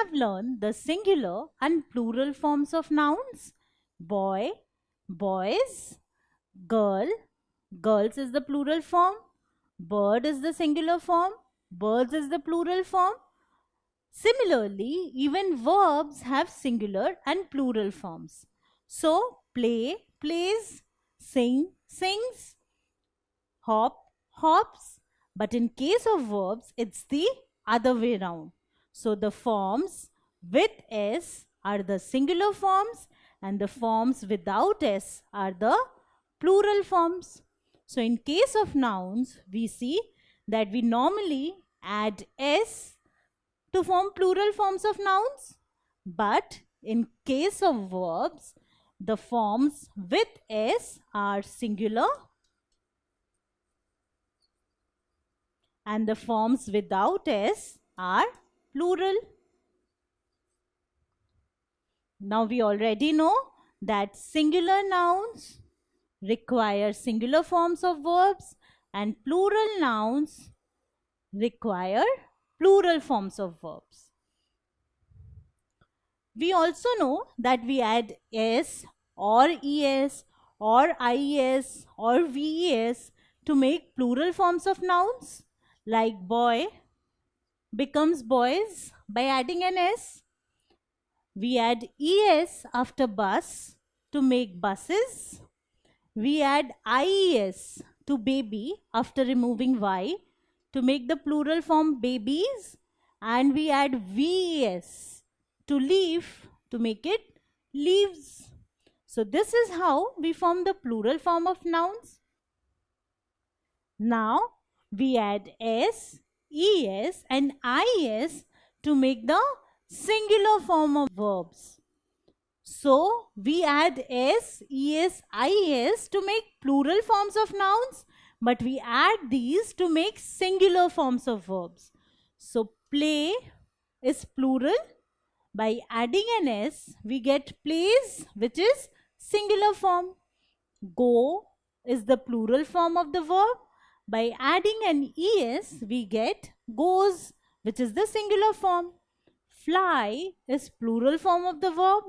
have learned the singular and plural forms of nouns. Boy, boys, girl, girls is the plural form, bird is the singular form, birds is the plural form. Similarly, even verbs have singular and plural forms. So, play, plays, sing, sings, hop, hops. But in case of verbs, it's the other way round. So, the forms with S are the singular forms and the forms without S are the plural forms. So, in case of nouns, we see that we normally add S to form plural forms of nouns. But in case of verbs, the forms with S are singular and the forms without S are plural. Now we already know that singular nouns require singular forms of verbs and plural nouns require plural forms of verbs. We also know that we add S or ES or IES or VES to make plural forms of nouns, like boy becomes boys by adding an S. We add ES after bus to make buses. We add IES to baby after removing Y to make the plural form babies. And we add VES to leaf to make it leaves. So this is how we form the plural form of nouns. Now we add S, ES and IS to make the singular form of verbs. So we add S, ES, IS to make plural forms of nouns, but we add these to make singular forms of verbs. So play is plural. By adding an S, we get plays, which is singular form. Go is the plural form of the verb. By adding an ES, we get goes, which is the singular form. Fly is plural form of the verb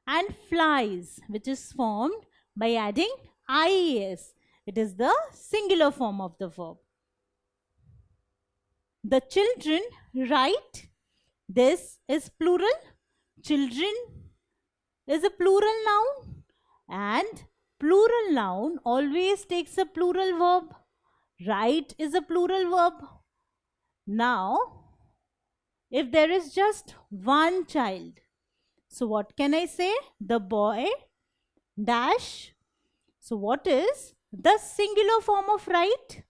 and flies, which is formed by adding IES. It is the singular form of the verb. The children write. This is plural. Children is a plural noun and plural noun always takes a plural verb. Write is a plural verb. Now, if there is just one child, so what can I say? The boy dash. So what is the singular form of write?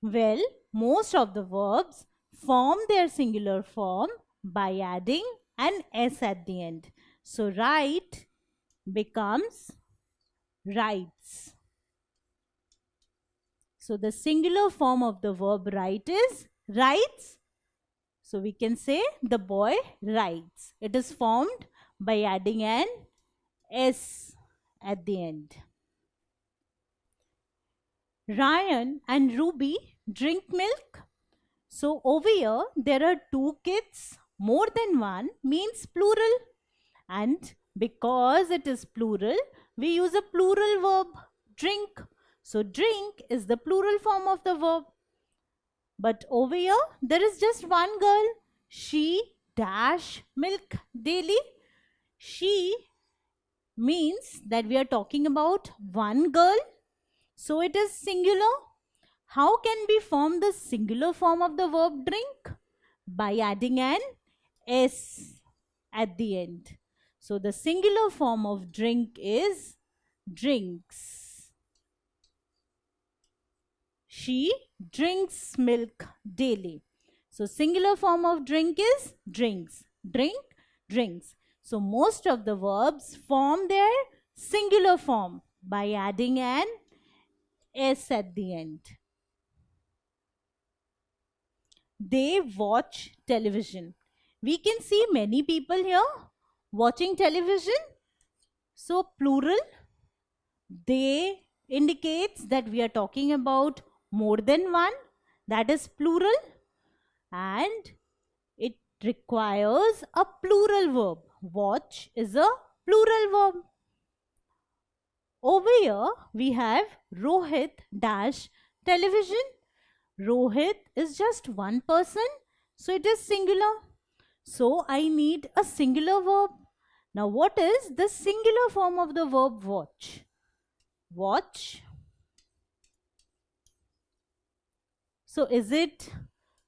Well, most of the verbs form their singular form by adding an S at the end. So write becomes writes. So the singular form of the verb write is writes. So we can say the boy writes. It is formed by adding an S at the end. Ryan and Ruby drink milk. So over here there are two kids. More than one means plural. And because it is plural, we use a plural verb, drink. So drink is the plural form of the verb. But over here, there is just one girl. She dash milk daily. She means that we are talking about one girl. So it is singular. How can we form the singular form of the verb drink? By adding an S at the end. So the singular form of drink is drinks. She drinks milk daily. So singular form of drink is drinks. Drink, drinks. So most of the verbs form their singular form by adding an S at the end. They watch television. We can see many people here watching television. So plural, they indicates that we are talking about more than one, that is plural, and it requires a plural verb. Watch is a plural verb. Over here, we have Rohit dash television. Rohit is just one person, so it is singular. So I need a singular verb. Now, what is the singular form of the verb watch? Watch. So, is it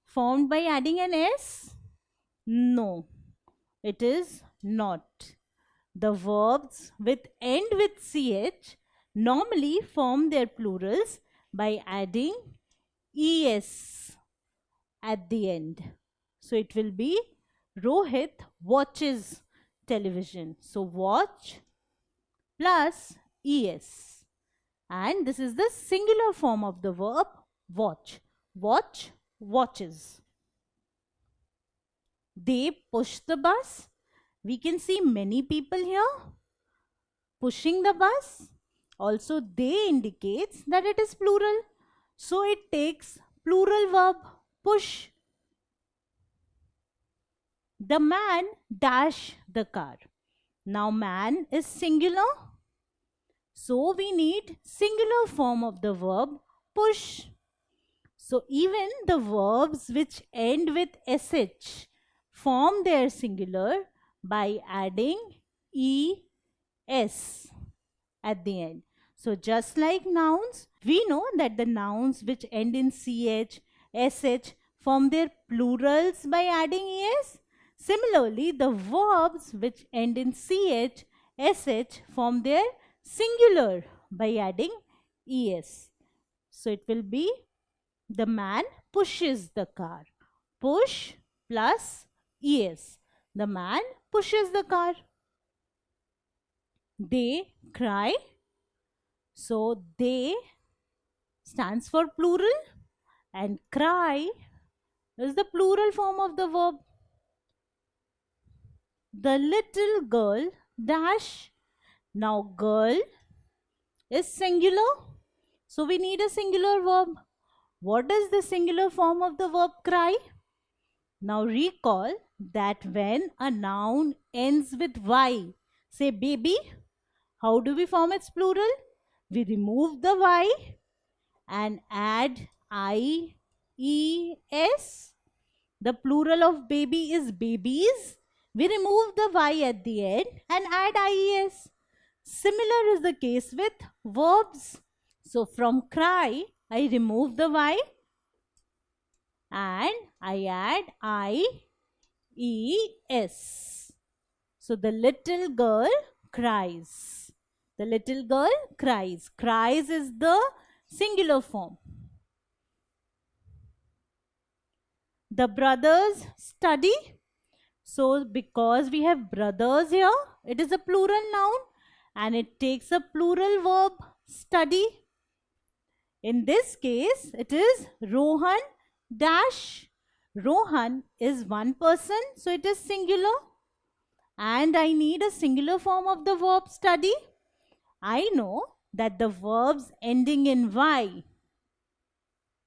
formed by adding an S? No, it is not. The verbs with end with ch normally form their plurals by adding es at the end. So it will be Rohit watches television. So watch plus es. And this is the singular form of the verb watch. Watch, watches. They push the bus. We can see many people here pushing the bus. Also, they indicates that it is plural. So, it takes plural verb push. The man dash the car. Now, man is singular. So, we need singular form of the verb push. So, even the verbs which end with sh form their singular by adding es at the end. So just like nouns, we know that the nouns which end in ch, sh form their plurals by adding es. Similarly, the verbs which end in ch, sh form their singular by adding es. So it will be the man pushes the car. Push plus es. The man pushes the car. They cry. So they stands for plural and cry is the plural form of the verb. The little girl dash. Now girl is singular. So we need a singular verb. What is the singular form of the verb cry? Now recall that when a noun ends with y, say baby, how do we form its plural? We remove the y and add ies. The plural of baby is babies. We remove the y at the end and add ies. Similar is the case with verbs. So from cry, I remove the y and I add ies. So the little girl cries. The little girl cries. Cries is the singular form. The brothers study. So because we have brothers here, it is a plural noun and it takes a plural verb study. In this case, it is Rohan dash. Rohan is one person, so it is singular. And I need a singular form of the verb study. I know that the verbs ending in y,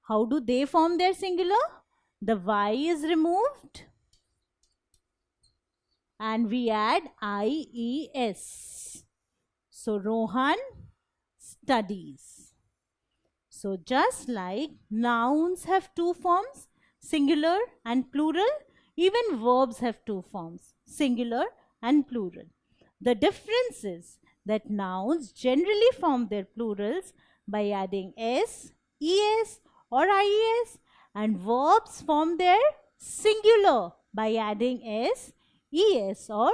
how do they form their singular? The y is removed and we add ies. So Rohan studies. So just like nouns have two forms, singular and plural, even verbs have two forms, singular and plural. The difference is that nouns generally form their plurals by adding s, es or ies, and verbs form their singular by adding s, es or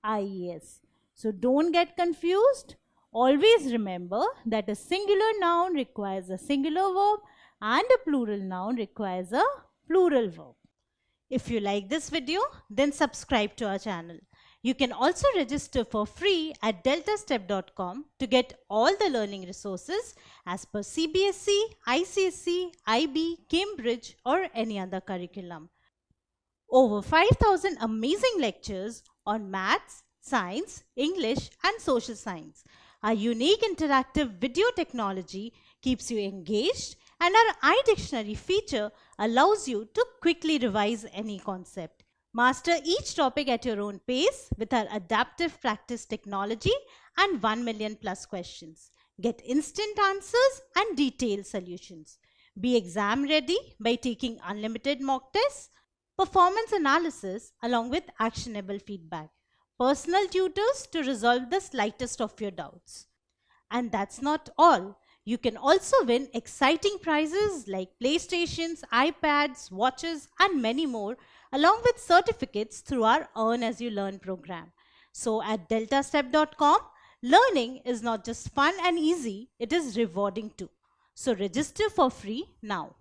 ies. So don't get confused. Always remember that a singular noun requires a singular verb and a plural noun requires a plural verb. If you like this video, then subscribe to our channel. You can also register for free at deltastep.com to get all the learning resources as per CBSE, ICSE, IB, Cambridge or any other curriculum. Over 5,000 amazing lectures on maths, science, English and social science. Our unique interactive video technology keeps you engaged and our iDictionary feature allows you to quickly revise any concept. Master each topic at your own pace with our adaptive practice technology and 1 million plus questions. Get instant answers and detailed solutions. Be exam ready by taking unlimited mock tests, performance analysis along with actionable feedback, personal tutors to resolve the slightest of your doubts. And that's not all. You can also win exciting prizes like PlayStations, iPads, watches, and many more, along with certificates through our Earn As You Learn program. So at deltastep.com, learning is not just fun and easy, it is rewarding too. So register for free now.